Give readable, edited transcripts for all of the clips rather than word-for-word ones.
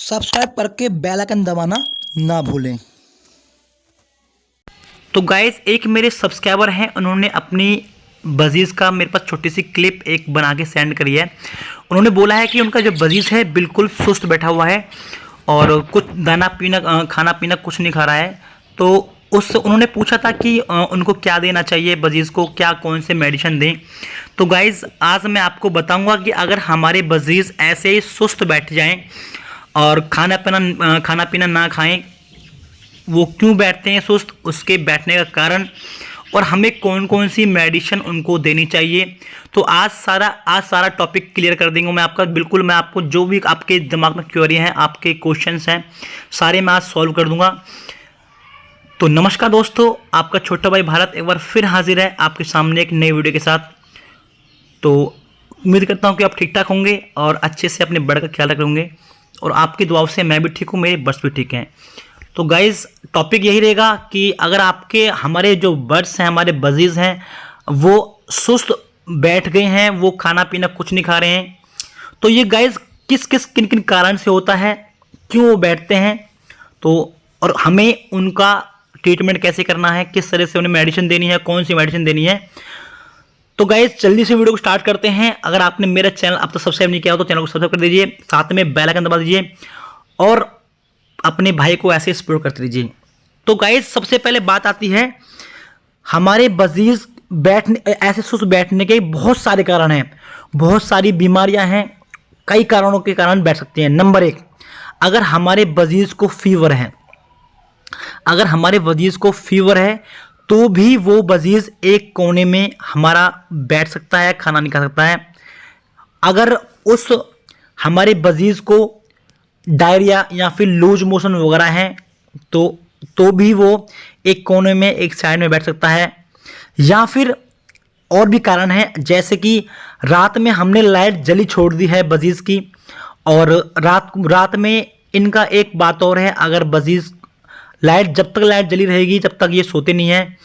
Subscribe करके bell icon दबाना ना भूलें। तो गाइस एक मेरे सब्सक्राइबर हैं, उन्होंने अपनी बजीज़ का मेरे पास छोटी सी क्लिप एक बना के सेंड करी है। उन्होंने बोला है कि उनका जो बजीज़ है बिल्कुल सुस्त बैठा हुआ है और कुछ दाना पीना खाना पीना कुछ नहीं खा रहा है। तो उन्होंने पूछा था कि उनको क्या देना चाहिए, बजीज़ को क्या कौन से मेडिसिन दें। तो गाइस आज मैं आपको बताऊंगा कि अगर हमारे बजीज़ ऐसे ही सुस्त बैठ जाएं और खाना पीना ना खाएं, वो क्यों बैठते हैं सुस्त, उसके बैठने का कारण और हमें कौन कौन सी मेडिसिन उनको देनी चाहिए। तो आज सारा टॉपिक क्लियर कर देंगे मैं आपका। बिल्कुल मैं आपको जो भी आपके दिमाग में क्वेरी हैं, आपके क्वेश्चंस हैं, सारे मैं आज सॉल्व कर दूंगा। तो नमस्कार दोस्तों, आपका छोटा भाई भारत एक बार फिर हाजिर है आपके सामने एक नई वीडियो के साथ। तो उम्मीद करता हूँ कि आप ठीक ठाक होंगे और अच्छे से अपने बड़े का ख्याल रख होंगे और आपकी दुआओं से मैं भी ठीक हूँ, मेरे बर्ड्स भी ठीक हैं। तो गाइज़ टॉपिक यही रहेगा कि अगर हमारे जो बर्ड्स हैं, हमारे बजीज़ हैं, वो सुस्त बैठ गए हैं, वो खाना पीना कुछ नहीं खा रहे हैं, तो ये गाइज़ किन किन कारण से होता है, क्यों वो बैठते हैं, तो और हमें उनका ट्रीटमेंट कैसे करना है, किस तरह से उन्हें मेडिसिन देनी है, कौन सी मेडिसिन देनी है। तो गाइज़ जल्दी से वीडियो को स्टार्ट करते हैं। अगर आपने मेरा चैनल अब तक सब्सक्राइब नहीं किया हो तो चैनल को सब्सक्राइब कर दीजिए, साथ में बेल आइकन दबा दीजिए और अपने भाई को ऐसे सपोर्ट करते रहिए। तो गाइज़ सबसे पहले बात आती है, हमारे बजीज़ ऐसे सुस्त बैठने के बहुत सारे कारण हैं, बहुत सारी बीमारियां हैं, कई कारणों के कारण बैठ सकते हैं। नंबर 1, अगर हमारे बजीज़ को फीवर है, तो भी वो बजीज़ एक कोने में हमारा बैठ सकता है, खाना नहीं खा सकता है। अगर हमारे बजीज़ को डायरिया या फिर लूज मोशन वगैरह है तो भी वो एक कोने में एक साइड में बैठ सकता है। या फिर और भी कारण है, जैसे कि रात में हमने लाइट जली छोड़ दी है बजीज़ की, और रात में इनका एक बात और है, अगर बजीज़ जब तक लाइट जली रहेगी जब तक ये सोते नहीं है।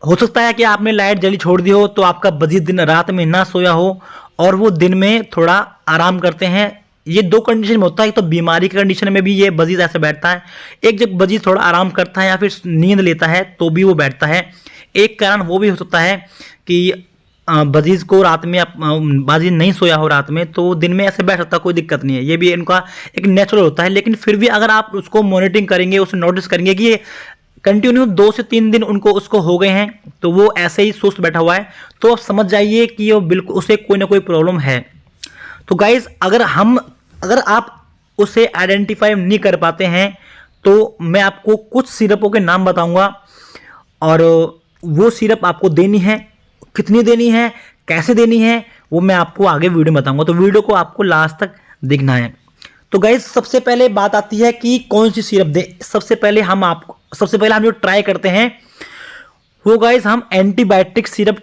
हो सकता है कि आपने लाइट जली छोड़ दी हो तो आपका बजीज़ दिन रात में ना सोया हो और वो दिन में थोड़ा आराम करते हैं। ये दो कंडीशन में होता है, तो बीमारी की कंडीशन में भी ये बजीज़ ऐसे बैठता है। एक जब बजीज़ थोड़ा आराम करता है या फिर नींद लेता है तो भी वो बैठता है। एक कारण वो भी हो सकता है कि बजीज़ को रात में बजीज़ नहीं सोया हो रात में, तो दिन में ऐसे बैठ सकता है, कोई दिक्कत नहीं है, ये भी इनका एक नेचुरल होता है। लेकिन फिर भी अगर आप उसको मॉनिटरिंग करेंगे, उसे नोटिस करेंगे कि ये कंटिन्यू 2 से 3 दिन उसको हो गए हैं, तो वो ऐसे ही सुस्त बैठा हुआ है, तो आप समझ जाइए कि वो बिल्कुल उसे कोई ना कोई प्रॉब्लम है। तो गाइज़ अगर आप उसे आइडेंटिफाई नहीं कर पाते हैं तो मैं आपको कुछ सिरपों के नाम बताऊंगा और वो सिरप आपको देनी है, कितनी देनी है, कैसे देनी है, वो मैं आपको आगे वीडियो में बताऊंगा। तो वीडियो को आपको लास्ट तक देखना है। तो गाइज सबसे पहले बात आती है कि कौन सी सिरप दें। सबसे पहले हम जो ट्राई करते हैं वो गाइज हम एंटीबायोटिक सिरप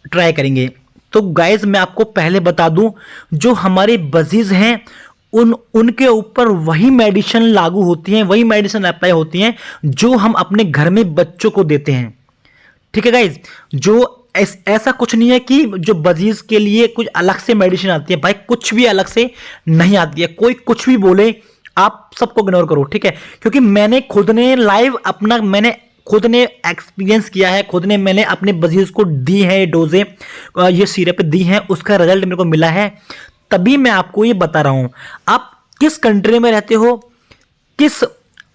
ट्राई करेंगे। तो गाइज मैं आपको पहले बता दूं, जो हमारे बजीज़ हैं उनके ऊपर वही मेडिसिन लागू होती हैं, वही मेडिसिन अप्लाई होती हैं जो हम अपने घर में बच्चों को देते हैं। ठीक है गाइज, ऐसा कुछ नहीं है कि जो बजीज़ के लिए कुछ अलग से मेडिसिन आती है। भाई कुछ भी अलग से नहीं आती है, कोई कुछ भी बोले आप सबको इग्नोर करो, ठीक है। क्योंकि मैंने खुद ने एक्सपीरियंस किया है, मैंने अपने बजीज़ को दी है डोजें, ये सिरप दी हैं, उसका रिजल्ट मेरे को मिला है, तभी मैं आपको ये बता रहा हूं। आप किस कंट्री में रहते हो, किस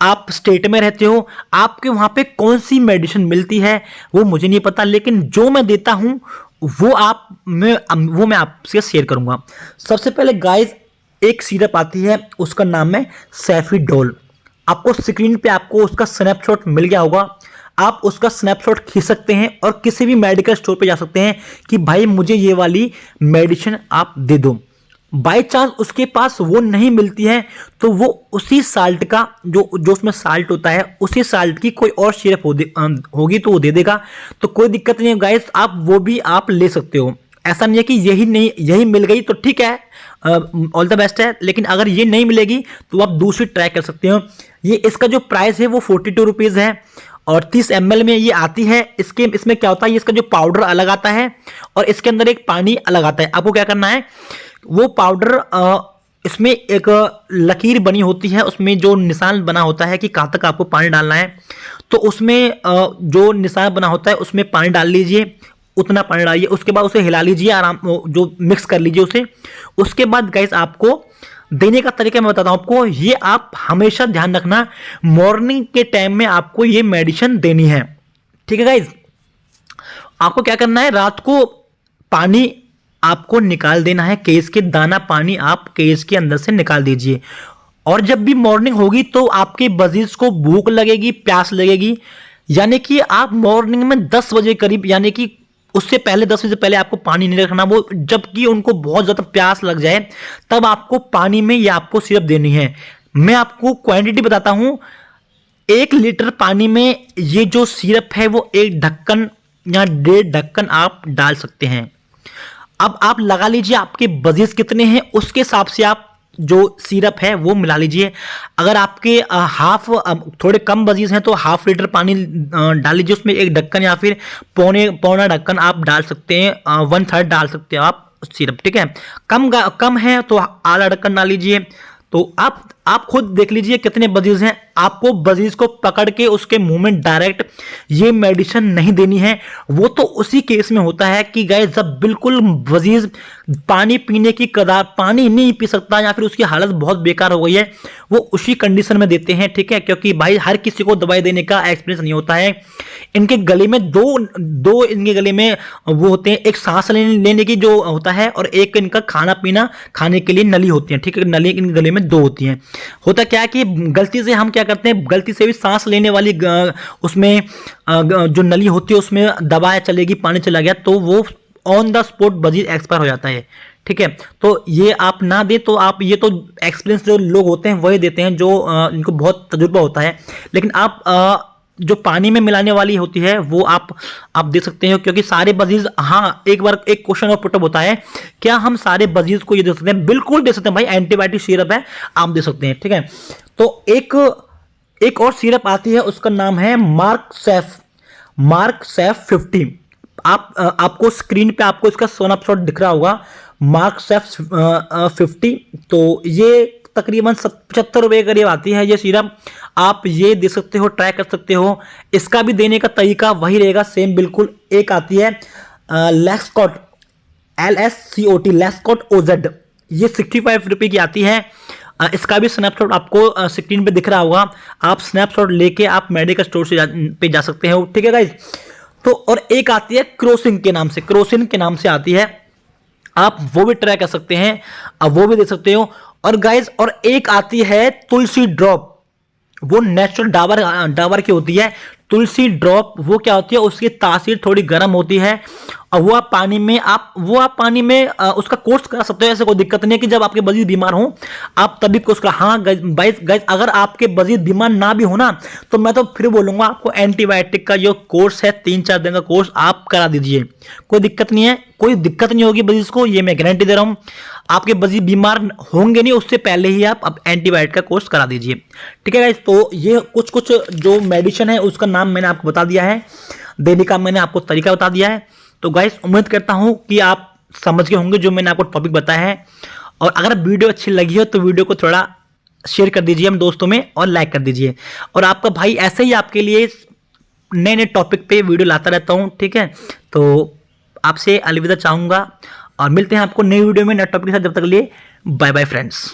आप स्टेट में रहते हो, आपके वहां पे कौन सी मेडिसिन मिलती है वो मुझे नहीं पता, लेकिन जो मैं देता हूं वो मैं आपसे शेयर करूंगा। सबसे पहले गाइज एक सिरप आती है, उसका नाम है सैफीडोल। आपको स्क्रीन पे आपको उसका स्नैपशॉट मिल गया होगा, आप उसका स्नैपशॉट खींच सकते हैं और किसी भी मेडिकल स्टोर पे जा सकते हैं कि भाई मुझे ये वाली मेडिसिन आप दे दो। बाय चांस उसके पास वो नहीं मिलती है तो वो उसी साल्ट का जो उसमें साल्ट होता है, उसी साल्ट की कोई और सिरप होगी तो वो दे देगा। तो कोई दिक्कत नहीं है गाइस, आप ले सकते हो। ऐसा नहीं है कि यही मिल गई तो ठीक है, ऑल द बेस्ट है, लेकिन अगर ये नहीं मिलेगी तो आप दूसरी ट्राई कर सकते हो। ये इसका जो प्राइस है वो 42 रुपीज़ है और 30 ml में ये आती है। इसमें क्या होता है, इसका जो पाउडर अलग आता है और इसके अंदर एक पानी अलग आता है। आपको क्या करना है, वो पाउडर इसमें एक लकीर बनी होती है, उसमें जो निशान बना होता है कि कहाँ तक आपको पानी डालना है। तो उसमें जो निशान बना होता है उसमें पानी डाल लीजिए, उतना पानी डालिए, उसके बाद उसे हिला लीजिए आराम, जो मिक्स कर लीजिए उसे। उसके बाद गाइस आपको देने का तरीका मैं बताता हूं आपको। ये आप हमेशा ध्यान रखना, मॉर्निंग के टाइम में आपको ये मेडिसिन देनी है, ठीक है गाइस। आपको क्या करना है, रात को पानी आपको निकाल देना है, केस के दाना पानी आप केस के अंदर से निकाल दीजिए। और जब भी मॉर्निंग होगी तो आपके बजीज को भूख लगेगी, प्यास लगेगी, यानी कि आप मॉर्निंग में 10 बजे करीब, यानी कि उससे पहले 10 बजे से पहले आपको पानी नहीं रखना। वो जबकि उनको बहुत ज़्यादा प्यास लग जाए तब आपको पानी में ये आपको सिरप देनी है। मैं आपको क्वांटिटी बताता हूँ। 1 लीटर पानी में ये जो सिरप है वो 1 ढक्कन या 1.5 ढक्कन आप डाल सकते हैं। अब आप लगा लीजिए आपके बजीज कितने हैं, उसके हिसाब से आप जो सिरप है वो मिला लीजिए। अगर आपके थोड़े कम बजीज हैं तो ½ लीटर पानी डाल लीजिए, उसमें 1 ढक्कन या फिर पौना ढक्कन आप डाल सकते हैं, 1/3 डाल सकते हैं आप सिरप, ठीक है। कम है तो आधा ढक्कन डाल लीजिए। तो आप खुद देख लीजिए कितने बजीज हैं। आपको बजीज को पकड़ के उसके मुंह में डायरेक्ट ये मेडिसिन नहीं देनी है। वो तो उसी केस में होता है कि गाइस जब बिल्कुल बजीज पानी पीने की कदार, पानी नहीं पी सकता या फिर उसकी हालत बहुत बेकार हो गई है, वो उसी कंडीशन में देते हैं, ठीक है। क्योंकि भाई हर किसी को दवाई देने का एक्सपीरियंस नहीं होता है। इनके गले में दो इनके गले में वो होते हैं, एक सांस लेने की जो होता है और एक इनका खाना पीना खाने के लिए नली होती है, ठीक है। नली इनके गले में 2 होती हैं। होता क्या है कि गलती से हम क्या करते हैं, गलती से भी सांस लेने वाली उसमें जो नली होती है उसमें दबाया चलेगी, पानी चला गया तो वो on the spot budgies expire हो जाता है, ठीक है। तो ये आप ना दे तो आप, ये तो एक्सपीरियंस जो लोग होते हैं वही देते हैं, जो इनको बहुत तजुर्बा होता है। लेकिन आप जो पानी में मिलाने वाली होती है वो आप दे सकते हो, क्योंकि सारे बजीज, हाँ एक बार एक क्वेश्चन और पुटअप होता है, क्या हम सारे बजीज को ये दे सकते हैं? बिल्कुल दे सकते हैं भाई, एंटीबायोटिक सिरप है, आप दे सकते हैं, ठीक है। तो एक और सिरप आती है, उसका नाम है मार्क सेफ 50। आपको स्क्रीन पे आपको इसका स्नैपशॉट दिख रहा होगा, मार्क सेफ 50। तो ये तकरीबन 75 रुपए के करीब आती है ये सिरप। आप ये दे सकते हो, ट्राई कर सकते हो। इसका भी देने का तरीका वही रहेगा, सेम बिल्कुल। एक आती है लैक्सकॉट, LSCOT, लैक्सकॉट OZ, ये 65 रुपये की आती है। इसका भी स्नैपशॉट आपको स्क्रीन पे दिख रहा होगा। आप स्नैपशॉट लेके आप मेडिकल स्टोर से पे जा सकते हो, ठीक है गाइज। तो और एक आती है क्रोसिन के नाम से आती है, आप वो भी ट्राई कर सकते हैं, अब वो भी दे सकते हो। और गाइज और एक आती है तुलसी ड्रॉप, वो नेचुरल डाबर की होती है। तुलसी ड्रॉप वो क्या होती है, उसकी तासीर थोड़ी गर्म होती है और वो आप पानी में उसका कोर्स करा सकते हो। ऐसे कोई दिक्कत नहीं है कि जब आपके बजीज बीमार हो आप तभी कोर्स करा। हाँ गाइस अगर आपके बजीज बीमार ना भी हो ना तो मैं तो फिर बोलूंगा आपको एंटीबायोटिक का जो कोर्स है 3-4 दिन का कोर्स आप करा दीजिए, कोई दिक्कत नहीं है, कोई दिक्कत नहीं होगी बजीज को, ये मैं गारंटी दे रहा हूं। आपके बजीज बीमार होंगे नहीं उससे पहले ही आप अब एंटीबायोटिक का कोर्स करा दीजिए, ठीक है गाइस। तो ये कुछ जो मेडिसिन है उसका नाम मैंने आपको बता दिया है, देने का मैंने आपको तरीका बता दिया है। तो गाइस उम्मीद करता हूं कि आप समझ गए होंगे जो मैंने आपको टॉपिक बताया है। और अगर वीडियो अच्छी लगी हो तो वीडियो को थोड़ा शेयर कर दीजिए हम दोस्तों में और लाइक कर दीजिए। और आपका भाई ऐसे ही आपके लिए नए टॉपिक पे वीडियो लाता रहता हूं, ठीक है। तो आपसे अलविदा चाहूंगा और मिलते हैं आपको नई वीडियो में नए टॉपिक के साथ। जब तक के लिए बाय बाय फ्रेंड्स।